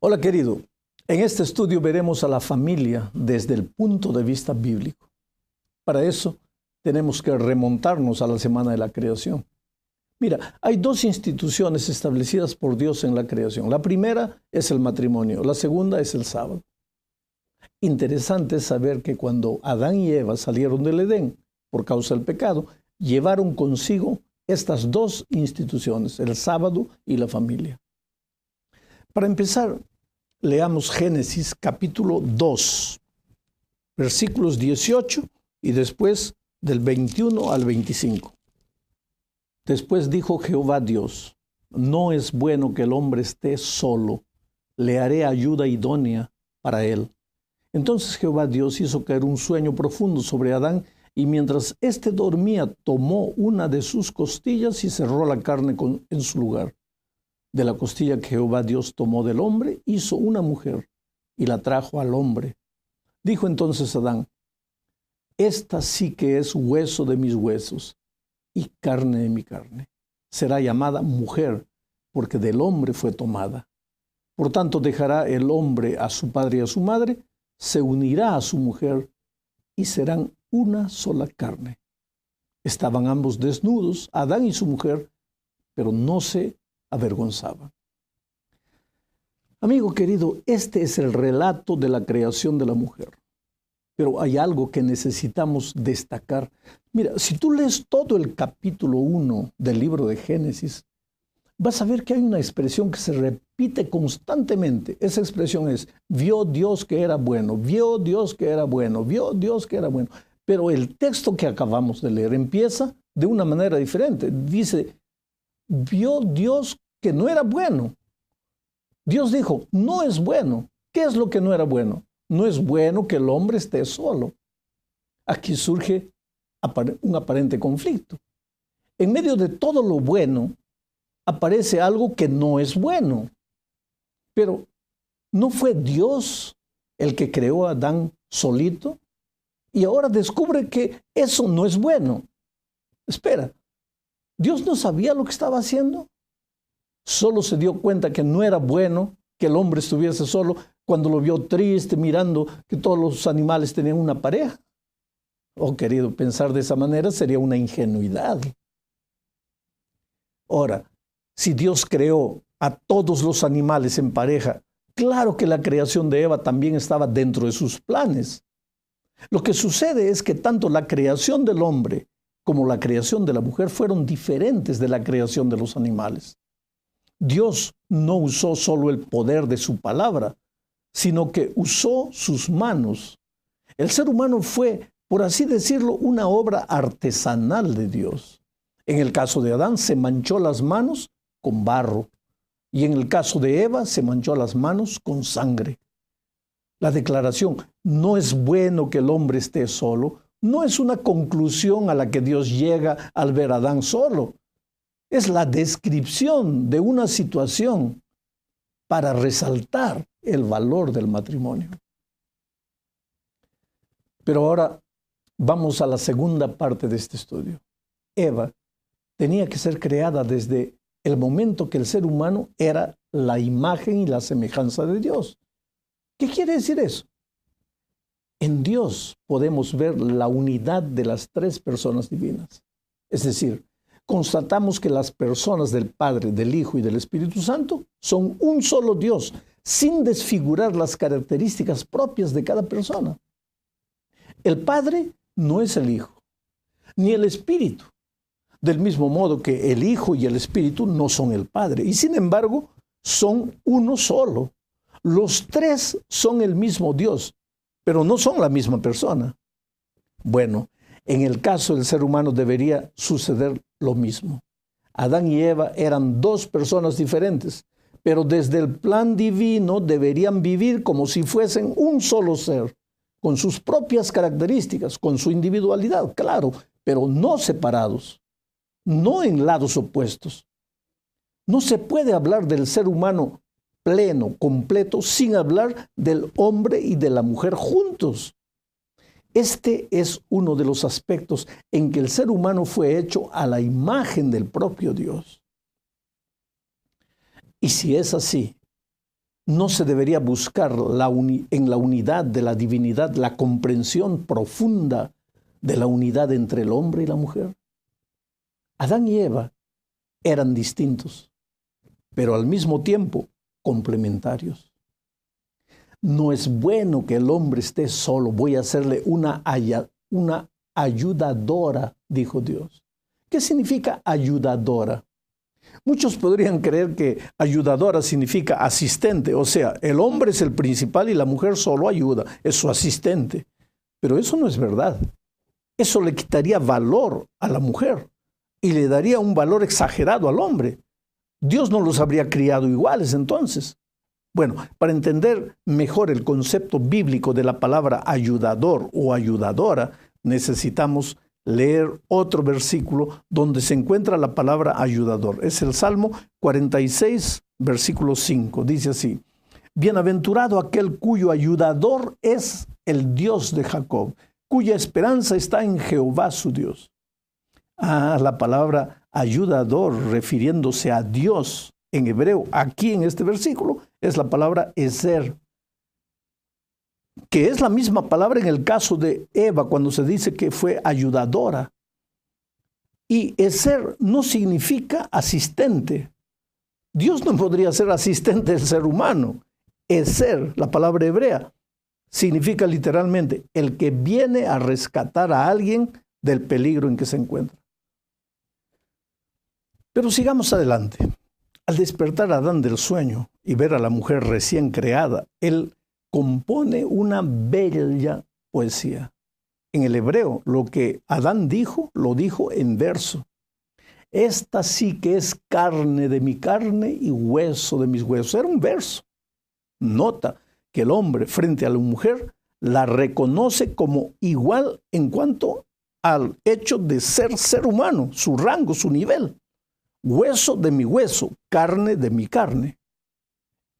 Hola querido, en este estudio veremos a la familia desde el punto de vista bíblico. Para eso tenemos que remontarnos a la semana de la creación. Mira, hay dos instituciones establecidas por Dios en la creación. La primera es el matrimonio, la segunda es el sábado. Interesante es saber que cuando Adán y Eva salieron del Edén por causa del pecado, llevaron consigo estas dos instituciones, el sábado y la familia. Para empezar, leamos Génesis capítulo 2, versículos 18 y después del 21 al 25. Después dijo Jehová Dios: no es bueno que el hombre esté solo, le haré ayuda idónea para él. Entonces Jehová Dios hizo caer un sueño profundo sobre Adán, y mientras éste dormía, tomó una de sus costillas y cerró la carne en su lugar. De la costilla que Jehová Dios tomó del hombre, hizo una mujer y la trajo al hombre. Dijo entonces Adán: esta sí que es hueso de mis huesos y carne de mi carne. Será llamada mujer, porque del hombre fue tomada. Por tanto, dejará el hombre a su padre y a su madre, se unirá a su mujer y serán una sola carne. Estaban ambos desnudos, Adán y su mujer, pero no se avergonzaban. Amigo querido, este es el relato de la creación de la mujer. Pero hay algo que necesitamos destacar. Mira, si tú lees todo el capítulo 1 del libro de Génesis, vas a ver que hay una expresión que se repite constantemente. Esa expresión es: vio Dios que era bueno, vio Dios que era bueno, vio Dios que era bueno. Pero el texto que acabamos de leer empieza de una manera diferente. Dice: vio Dios que no era bueno. Dios dijo: no es bueno. ¿Qué es lo que no era bueno? No es bueno que el hombre esté solo. Aquí surge un aparente conflicto. En medio de todo lo bueno, aparece algo que no es bueno. Pero ¿no fue Dios el que creó a Adán solito? Y ahora descubre que eso no es bueno. Espera, ¿Dios no sabía lo que estaba haciendo? Solo se dio cuenta que no era bueno que el hombre estuviese solo cuando lo vio triste, mirando que todos los animales tenían una pareja. Oh, querido, pensar de esa manera sería una ingenuidad. Ahora, si Dios creó a todos los animales en pareja, claro que la creación de Eva también estaba dentro de sus planes. Lo que sucede es que tanto la creación del hombre como la creación de la mujer fueron diferentes de la creación de los animales. Dios no usó solo el poder de su palabra, sino que usó sus manos. El ser humano fue, por así decirlo, una obra artesanal de Dios. En el caso de Adán se manchó las manos con barro, y en el caso de Eva se manchó las manos con sangre. La declaración: no es bueno que el hombre esté solo, no es una conclusión a la que Dios llega al ver a Adán solo. Es la descripción de una situación para resaltar el valor del matrimonio. Pero ahora vamos a la segunda parte de este estudio. Eva tenía que ser creada desde el momento que el ser humano era la imagen y la semejanza de Dios. ¿Qué quiere decir eso? En Dios podemos ver la unidad de las tres personas divinas. Es decir, constatamos que las personas del Padre, del Hijo y del Espíritu Santo son un solo Dios, sin desfigurar las características propias de cada persona. El Padre no es el Hijo, ni el Espíritu. Del mismo modo que el Hijo y el Espíritu no son el Padre, y sin embargo son uno solo. Los tres son el mismo Dios, pero no son la misma persona. Bueno, en el caso del ser humano debería suceder lo mismo. Adán y Eva eran dos personas diferentes, pero desde el plan divino deberían vivir como si fuesen un solo ser, con sus propias características, con su individualidad, claro, pero no separados, no en lados opuestos. No se puede hablar del ser humano pleno, completo, sin hablar del hombre y de la mujer juntos. Este es uno de los aspectos en que el ser humano fue hecho a la imagen del propio Dios. Y si es así, ¿No se debería buscar en la unidad de la divinidad la comprensión profunda de la unidad entre el hombre y la mujer? Adán y Eva eran distintos, pero al mismo tiempo complementarios. No es bueno que el hombre esté solo. Voy a hacerle una ayudadora, dijo Dios. ¿Qué significa ayudadora? Muchos podrían creer que ayudadora significa asistente, o sea, el hombre es el principal y la mujer solo ayuda, es su asistente. Pero eso no es verdad. Eso le quitaría valor a la mujer y le daría un valor exagerado al hombre. Dios no los habría criado iguales entonces. Bueno, para entender mejor el concepto bíblico de la palabra ayudador o ayudadora, necesitamos leer otro versículo donde se encuentra la palabra ayudador. Es el Salmo 46, versículo 5. Dice así: bienaventurado aquel cuyo ayudador es el Dios de Jacob, cuya esperanza está en Jehová su Dios. La palabra ayudador, refiriéndose a Dios en hebreo, aquí en este versículo, es la palabra ezer, que es la misma palabra en el caso de Eva, cuando se dice que fue ayudadora. Y ezer no significa asistente. Dios no podría ser asistente del ser humano. Ezer, la palabra hebrea, significa literalmente el que viene a rescatar a alguien del peligro en que se encuentra. Pero sigamos adelante. Al despertar a Adán del sueño y ver a la mujer recién creada, él compone una bella poesía. En el hebreo, lo que Adán dijo, lo dijo en verso. Esta sí que es carne de mi carne y hueso de mis huesos. Era un verso. Nota que el hombre frente a la mujer la reconoce como igual en cuanto al hecho de ser humano, su rango, su nivel. Hueso de mi hueso, carne de mi carne.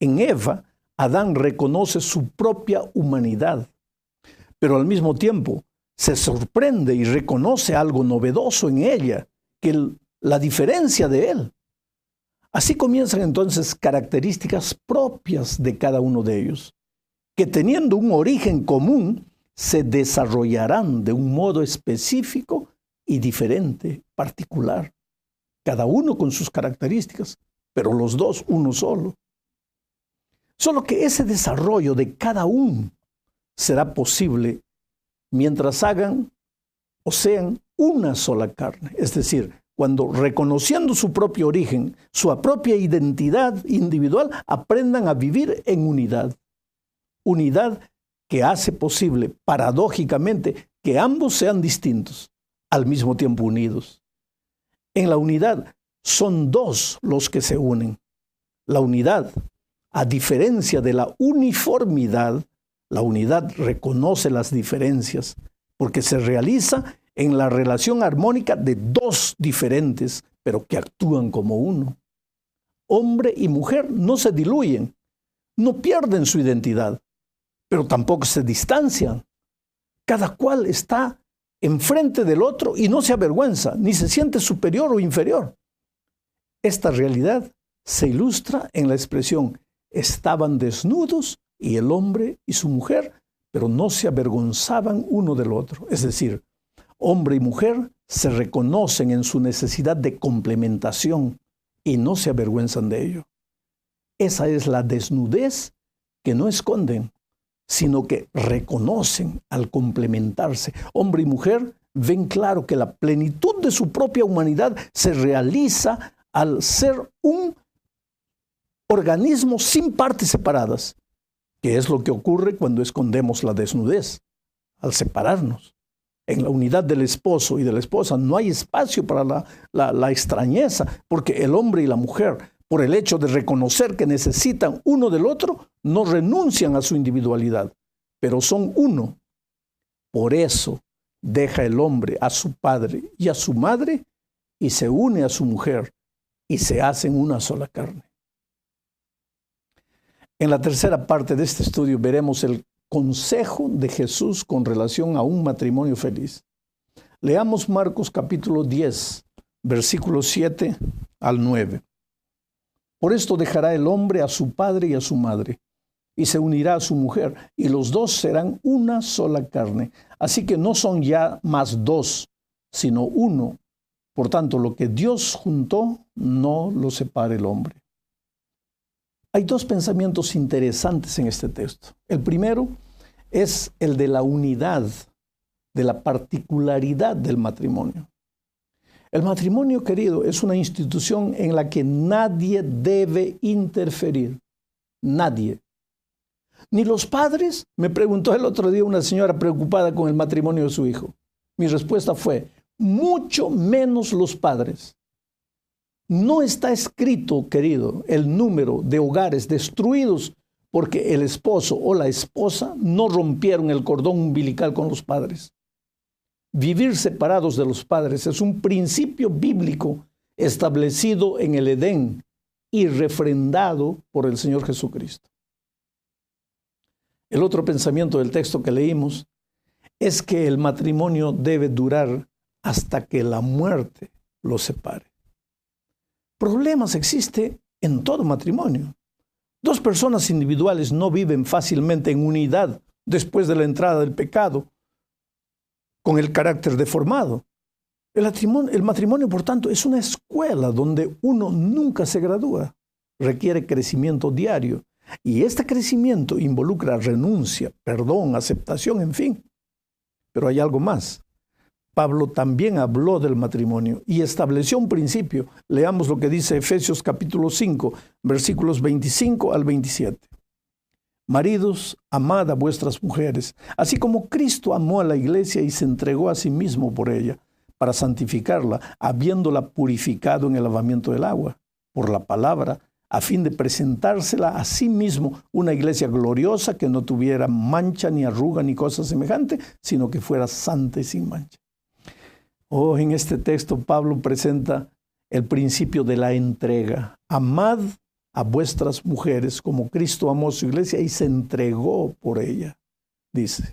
En Eva, Adán reconoce su propia humanidad, pero al mismo tiempo se sorprende y reconoce algo novedoso en ella, que la diferencia de él. Así comienzan entonces características propias de cada uno de ellos, que teniendo un origen común, se desarrollarán de un modo específico y diferente, particular. Cada uno con sus características, pero los dos uno solo. Solo que ese desarrollo de cada uno será posible mientras hagan o sean una sola carne. Es decir, cuando reconociendo su propio origen, su propia identidad individual, aprendan a vivir en unidad. Unidad que hace posible, paradójicamente, que ambos sean distintos, al mismo tiempo unidos. En la unidad son dos los que se unen. La unidad, a diferencia de la uniformidad, la unidad reconoce las diferencias porque se realiza en la relación armónica de dos diferentes, pero que actúan como uno. Hombre y mujer no se diluyen, no pierden su identidad, pero tampoco se distancian. Cada cual está enfrente del otro y no se avergüenza, ni se siente superior o inferior. Esta realidad se ilustra en la expresión: estaban desnudos y el hombre y su mujer, pero no se avergonzaban uno del otro. Es decir, hombre y mujer se reconocen en su necesidad de complementación y no se avergüenzan de ello. Esa es la desnudez que no esconden, sino que reconocen al complementarse. Hombre y mujer ven claro que la plenitud de su propia humanidad se realiza al ser un organismo sin partes separadas, que es lo que ocurre cuando escondemos la desnudez, al separarnos. En la unidad del esposo y de la esposa no hay espacio para la extrañeza, porque el hombre y la mujer, por el hecho de reconocer que necesitan uno del otro, no renuncian a su individualidad, pero son uno. Por eso deja el hombre a su padre y a su madre y se une a su mujer y se hacen una sola carne. En la tercera parte de este estudio veremos el consejo de Jesús con relación a un matrimonio feliz. Leamos Marcos capítulo 10, versículos 7 al 9. Por esto dejará el hombre a su padre y a su madre, y se unirá a su mujer, y los dos serán una sola carne. Así que no son ya más dos, sino uno. Por tanto, lo que Dios juntó, no lo separe el hombre. Hay dos pensamientos interesantes en este texto. El primero es el de la unidad, de la particularidad del matrimonio. El matrimonio, querido, es una institución en la que nadie debe interferir. Nadie. Ni los padres. Me preguntó el otro día una señora preocupada con el matrimonio de su hijo. Mi respuesta fue, mucho menos los padres. No está escrito, querido, el número de hogares destruidos porque el esposo o la esposa no rompieron el cordón umbilical con los padres. Vivir separados de los padres es un principio bíblico establecido en el Edén y refrendado por el Señor Jesucristo. El otro pensamiento del texto que leímos es que el matrimonio debe durar hasta que la muerte los separe. Problemas existen en todo matrimonio. Dos personas individuales no viven fácilmente en unidad después de la entrada del pecado, con el carácter deformado. El matrimonio, por tanto, es una escuela donde uno nunca se gradúa. Requiere crecimiento diario. Y este crecimiento involucra renuncia, perdón, aceptación, en fin. Pero hay algo más. Pablo también habló del matrimonio y estableció un principio. Leamos lo que dice Efesios capítulo 5, versículos 25 al 27. Maridos, amad a vuestras mujeres, así como Cristo amó a la iglesia y se entregó a sí mismo por ella, para santificarla, habiéndola purificado en el lavamiento del agua, por la palabra, a fin de presentársela a sí mismo una iglesia gloriosa que no tuviera mancha ni arruga ni cosa semejante, sino que fuera santa y sin mancha. En este texto Pablo presenta el principio de la entrega. Amad a vuestras mujeres como Cristo amó a su iglesia y se entregó por ella, dice.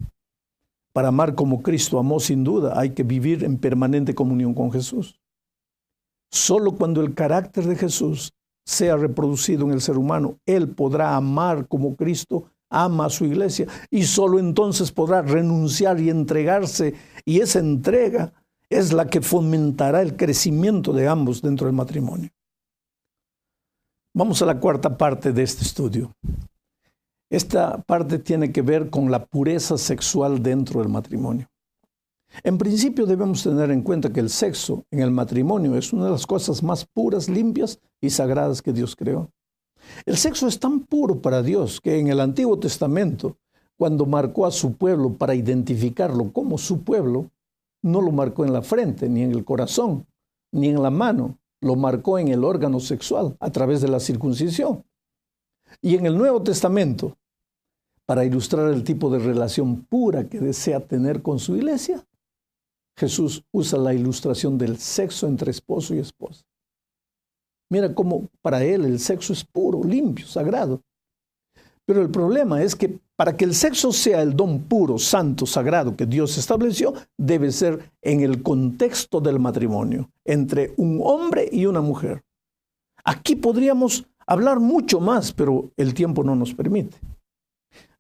Para amar como Cristo amó, sin duda, hay que vivir en permanente comunión con Jesús. Solo cuando el carácter de Jesús sea reproducido en el ser humano, Él podrá amar como Cristo ama a su iglesia y solo entonces podrá renunciar y entregarse, y esa entrega es la que fomentará el crecimiento de ambos dentro del matrimonio. Vamos a la cuarta parte de este estudio. Esta parte tiene que ver con la pureza sexual dentro del matrimonio. En principio debemos tener en cuenta que el sexo en el matrimonio es una de las cosas más puras, limpias y sagradas que Dios creó. El sexo es tan puro para Dios que en el Antiguo Testamento, cuando marcó a su pueblo para identificarlo como su pueblo, no lo marcó en la frente, ni en el corazón, ni en la mano. Lo marcó en el órgano sexual a través de la circuncisión. Y en el Nuevo Testamento, para ilustrar el tipo de relación pura que desea tener con su iglesia, Jesús usa la ilustración del sexo entre esposo y esposa. Mira cómo para él el sexo es puro, limpio, sagrado. Pero el problema es que para que el sexo sea el don puro, santo, sagrado que Dios estableció, debe ser en el contexto del matrimonio, entre un hombre y una mujer. Aquí podríamos hablar mucho más, pero el tiempo no nos permite.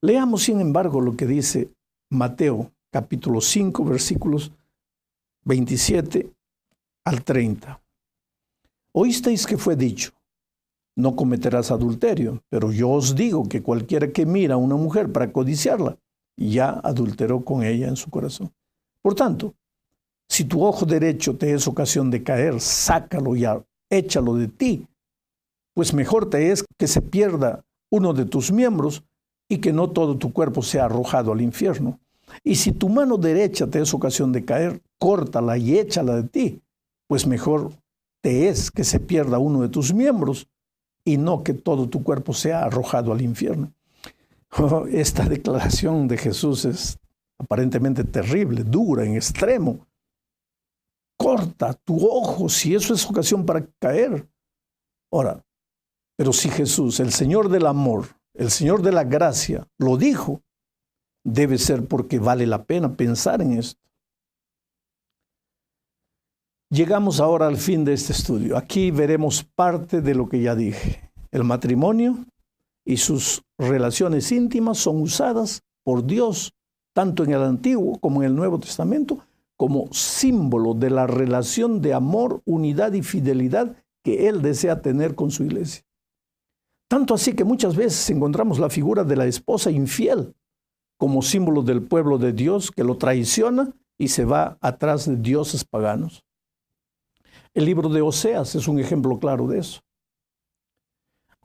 Leamos, sin embargo, lo que dice Mateo, capítulo 5, versículos 27 al 30. Oísteis que fue dicho, no cometerás adulterio, pero yo os digo que cualquiera que mira a una mujer para codiciarla, ya adulteró con ella en su corazón. Por tanto, si tu ojo derecho te es ocasión de caer, sácalo y échalo de ti, pues mejor te es que se pierda uno de tus miembros y que no todo tu cuerpo sea arrojado al infierno. Y si tu mano derecha te es ocasión de caer, córtala y échala de ti, pues mejor te es que se pierda uno de tus miembros y no que todo tu cuerpo sea arrojado al infierno. Esta declaración de Jesús es aparentemente terrible, dura, en extremo. Corta tu ojo si eso es ocasión para caer. Ahora, pero si Jesús, el Señor del amor, el Señor de la gracia, lo dijo, debe ser porque vale la pena pensar en esto. Llegamos ahora al fin de este estudio. Aquí veremos parte de lo que ya dije. El matrimonio y sus relaciones íntimas son usadas por Dios, tanto en el Antiguo como en el Nuevo Testamento, como símbolo de la relación de amor, unidad y fidelidad que Él desea tener con su iglesia. Tanto así que muchas veces encontramos la figura de la esposa infiel como símbolo del pueblo de Dios que lo traiciona y se va atrás de dioses paganos. El libro de Oseas es un ejemplo claro de eso.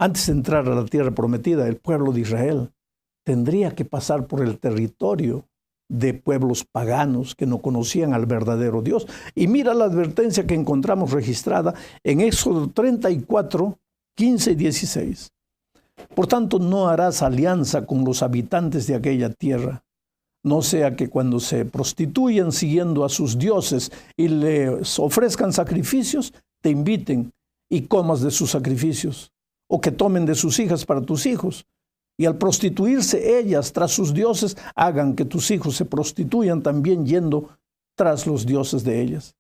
Antes de entrar a la tierra prometida, el pueblo de Israel tendría que pasar por el territorio de pueblos paganos que no conocían al verdadero Dios. Y mira la advertencia que encontramos registrada en Éxodo 34, 15 y 16. Por tanto, no harás alianza con los habitantes de aquella tierra, no sea que cuando se prostituyan siguiendo a sus dioses y les ofrezcan sacrificios, te inviten y comas de sus sacrificios, o que tomen de sus hijas para tus hijos, y al prostituirse ellas tras sus dioses, hagan que tus hijos se prostituyan también yendo tras los dioses de ellas.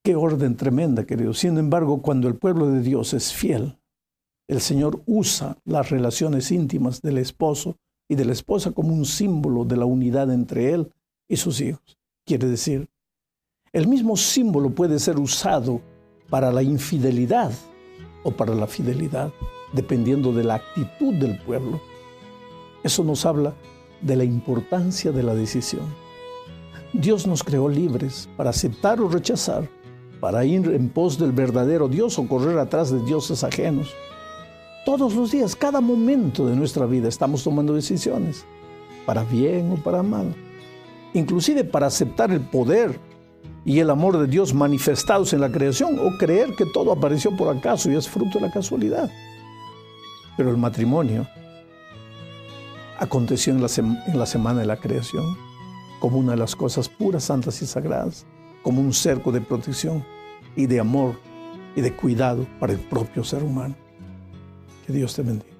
Qué orden tremenda, queridos. Sin embargo, cuando el pueblo de Dios es fiel, el Señor usa las relaciones íntimas del esposo y de la esposa como un símbolo de la unidad entre él y sus hijos. Quiere decir, el mismo símbolo puede ser usado para la infidelidad o para la fidelidad, dependiendo de la actitud del pueblo. Eso nos habla de la importancia de la decisión. Dios nos creó libres para aceptar o rechazar, para ir en pos del verdadero Dios o correr atrás de dioses ajenos. Todos los días, cada momento de nuestra vida estamos tomando decisiones, para bien o para mal. Inclusive para aceptar el poder y el amor de Dios manifestados en la creación o creer que todo apareció por acaso y es fruto de la casualidad. Pero el matrimonio aconteció en la semana de la creación como una de las cosas puras, santas y sagradas, como un cerco de protección y de amor y de cuidado para el propio ser humano. Que Dios te bendiga.